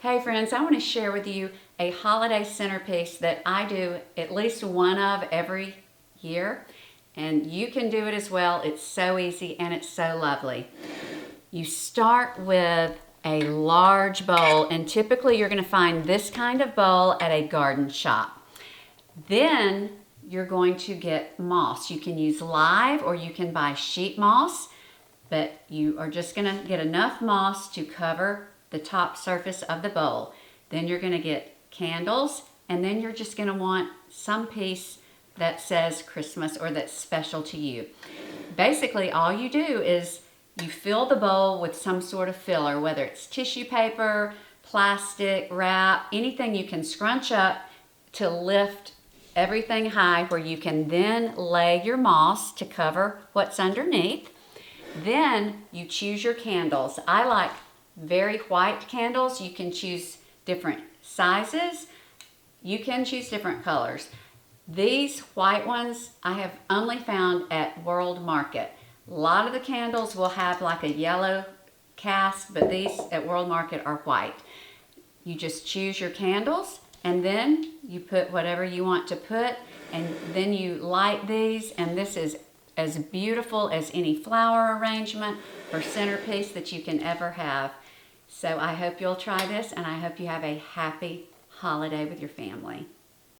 Hey friends, I want to share with you a holiday centerpiece that I do at least one of every year, and you can do it as well. It's so easy and it's so lovely. You start with a large bowl, and typically you're going to find this kind of bowl at a garden shop. Then you're going to get moss. You can use live or you can buy sheet moss, but you are just going to get enough moss to cover the top surface of the bowl. Then you're going to get candles, and then you're just going to want some piece that says Christmas or that's special to you. Basically, all you do is you fill the bowl with some sort of filler, whether it's tissue paper, plastic, wrap, anything you can scrunch up to lift everything high where you can then lay your moss to cover what's underneath. Then you choose your candles. I like very white candles. You can choose different sizes. You can choose different colors. These white ones I have only found at World Market. A lot of the candles will have like a yellow cast, but these at World Market are white. You just choose your candles, and then you put whatever you want to put, and then you light these, and this is as beautiful as any flower arrangement or centerpiece that you can ever have. So I hope you'll try this, and I hope you have a happy holiday with your family.